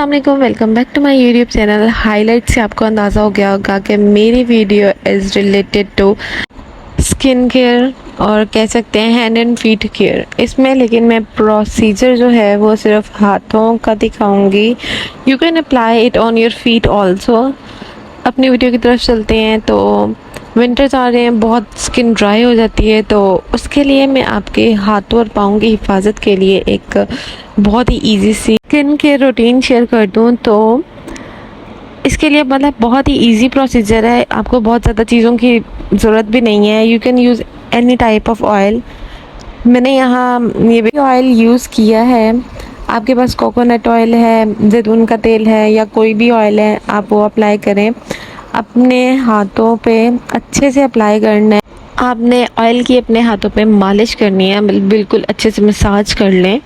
अस्सलाम वालेकुम, welcome back to my YouTube channel. Highlight से आपको अंदाज़ा हो गया होगा कि मेरी video is related to skin care और कह सकते हैं हैंड एंड फीट केयर इसमें, लेकिन मैं प्रोसीजर जो है वो सिर्फ हाथों का दिखाऊंगी। You can apply it on your feet also. अपनी वीडियो की तरफ चलते हैं। तो विंटर्स आ रहे हैं, बहुत स्किन ड्राई हो जाती है, तो उसके लिए मैं आपके हाथों और पाँव की हिफाजत के लिए एक बहुत ही इजी सी स्किन केयर रूटीन शेयर कर दूं। तो इसके लिए मतलब बहुत ही इजी प्रोसीजर है, आपको बहुत ज़्यादा चीज़ों की ज़रूरत भी नहीं है। You can use any type of oil. मैंने यहाँ ये भी ऑयल यूज़ किया है। आपके पास कोकोनट ऑयल है, जैतून का तेल है, या कोई भी ऑयल है, आप वो अप्लाई करें। अपने हाथों पे अच्छे से अप्लाई करना है। आपने ऑयल की अपने हाथों पे मालिश करनी है, बिल्कुल अच्छे से मसाज कर लें।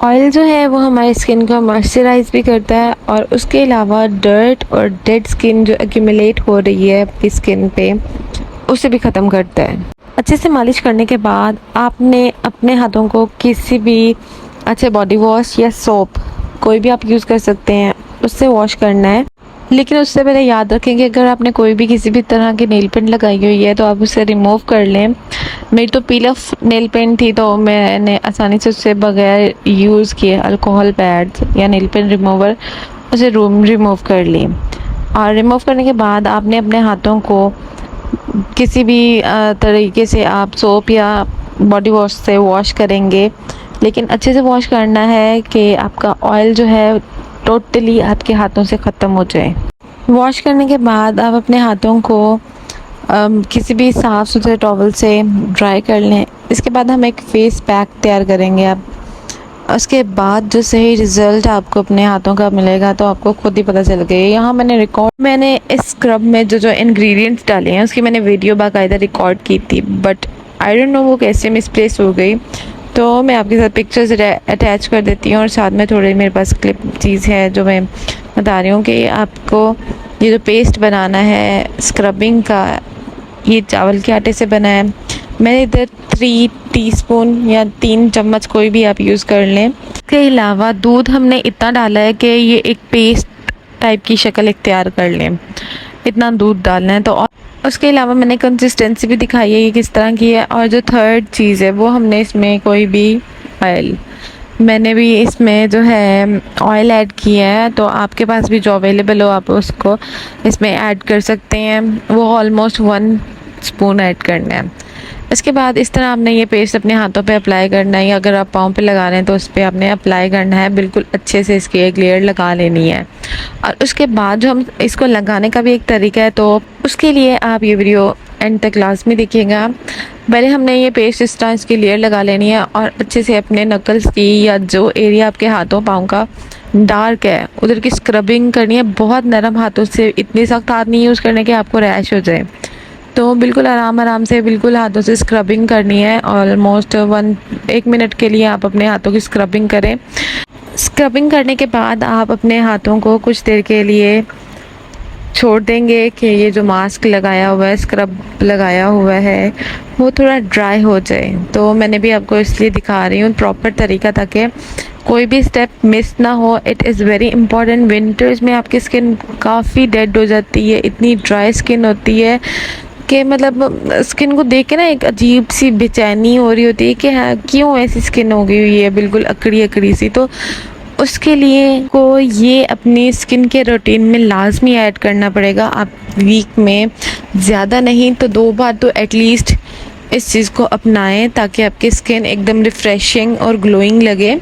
ऑयल जो है वो हमारी स्किन को मॉइस्चराइज भी करता है और उसके अलावा डर्ट और डेड स्किन जो एक्यूमुलेट हो रही है आपकी स्किन पे, उसे भी ख़त्म करता है। अच्छे से मालिश करने के बाद आपने अपने हाथों को किसी भी अच्छे बॉडी वॉश या सोप, कोई भी आप यूज़ कर सकते हैं, उससे वॉश करना है। लेकिन उससे पहले याद रखें कि अगर आपने कोई भी किसी भी तरह की नेल पेंट लगाई हुई है तो आप उसे रिमूव कर लें। मेरी तो पील ऑफ नेल पेंट थी, तो मैंने आसानी से उससे बगैर यूज़ किए अल्कोहल पैड्स या नेल पेंट रिमूवर उसे रिमूव कर ली। और रिमूव करने के बाद आपने अपने हाथों को किसी भी तरीके से आप सोप या बॉडी वॉश से वॉश करेंगे, लेकिन अच्छे से वॉश करना है कि आपका ऑयल जो है टोटली आपके हाथों से ख़त्म हो जाए। वॉश करने के बाद आप अपने हाथों को किसी भी साफ़ सुथरे टॉवल से ड्राई कर लें। इसके बाद हम एक फेस पैक तैयार करेंगे। आप उसके बाद जो सही रिज़ल्ट आपको अपने हाथों का मिलेगा तो आपको खुद ही पता चल गया। यहाँ मैंने इस स्क्रब में जो इंग्रेडिएंट्स डाले हैं उसकी मैंने वीडियो बाकायदा रिकॉर्ड की थी, बट आई डोंट नो वो कैसे मिसप्लेस हो गई। तो मैं आपके साथ पिक्चर्स अटैच कर देती हूँ और साथ में थोड़ी मेरे पास क्लिप चीज़ है जो मैं बता रही हूँ कि आपको ये जो पेस्ट बनाना है स्क्रबिंग का, ये चावल के आटे से बना है। मैंने इधर 3 टीस्पून या 3 चम्मच कोई भी आप यूज़ कर लें। इसके अलावा दूध हमने इतना डाला है कि ये एक पेस्ट टाइप की शक्ल इख्तियार कर लें, इतना दूध डालना है। तो उसके अलावा मैंने कंसिस्टेंसी भी दिखाई है ये किस तरह की है। और जो थर्ड चीज़ है वो हमने इसमें कोई भी ऑयल, मैंने भी इसमें जो है ऑयल ऐड किया है, तो आपके पास भी जो अवेलेबल हो आप उसको इसमें ऐड कर सकते हैं। वो ऑलमोस्ट 1 स्पून ऐड करना है। इसके बाद इस तरह आपने ये पेस्ट अपने हाथों पे अप्लाई करना है, या अगर आप पाँव पे लगा रहे हैं तो उस पर आपने अप्लाई करना है। बिल्कुल अच्छे से इसकी एक लेयर लगा लेनी है। और उसके बाद जो हम इसको लगाने का भी एक तरीका है, तो उसके लिए आप ये वीडियो एंड तक लाजमी देखिएगा। पहले हमने ये पेस्ट इस तरह इसकी लेयर लगा लेनी है और अच्छे से अपने नकल्स की या जो एरिया आपके हाथों पाँव का डार्क है उधर की स्क्रबिंग करनी है। बहुत नरम हाथों से, इतनी सख्त हाथ नहीं यूज़ करने के आपको रैश हो जाए। तो बिल्कुल आराम से बिल्कुल हाथों से स्क्रबिंग करनी है। ऑलमोस्ट 1 मिनट के लिए आप अपने हाथों की स्क्रबिंग करें। स्क्रबिंग करने के बाद आप अपने हाथों को कुछ देर के लिए छोड़ देंगे कि ये जो मास्क लगाया हुआ है, स्क्रब लगाया हुआ है, वो थोड़ा ड्राई हो जाए। तो मैंने भी आपको इसलिए दिखा रही हूँ प्रॉपर तरीका, ताकि कोई भी स्टेप मिस ना हो। It is very important. Winters में आपकी स्किन काफ़ी डेड हो जाती है, इतनी ड्राई स्किन होती है कि मतलब स्किन को देख के ना एक अजीब सी बेचैनी हो रही होती है कि हाँ क्यों ऐसी स्किन हो गई हुई है, बिल्कुल अकड़ी अकड़ी सी। तो उसके लिए को ये अपनी स्किन के रूटीन में लाजमी ऐड करना पड़ेगा। आप वीक में ज़्यादा नहीं तो 2 बार तो एटलीस्ट इस चीज़ को अपनाएं, ताकि आपकी स्किन एकदम रिफ़्रेशिंग और ग्लोइंग लगे।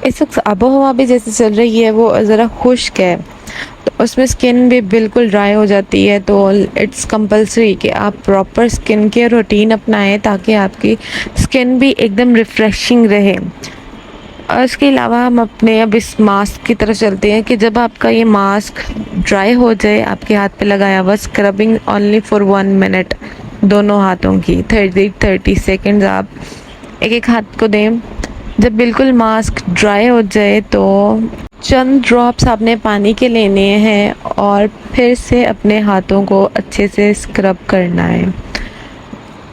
इस वक्त आबो हवा भी जैसे चल रही है वो ज़रा खुश्क है, तो उसमें स्किन भी बिल्कुल ड्राई हो जाती है। तो इट्स कंपलसरी कि आप प्रॉपर स्किन केयर रूटीन अपनाएं ताकि आपकी स्किन भी एकदम रिफ़्रेशिंग रहे। और इसके अलावा हम अपने अब इस मास्क की तरफ चलते हैं कि जब आपका ये मास्क ड्राई हो जाए, आपके हाथ पे लगाया हुआ, स्क्रबिंग ओनली फॉर 1 मिनट, दोनों हाथों की 30 सेकेंड्स आप एक हाथ को दें। जब बिल्कुल मास्क ड्राई हो जाए तो चंद ड्रॉप्स आपने पानी के लेने हैं और फिर से अपने हाथों को अच्छे से स्क्रब करना है।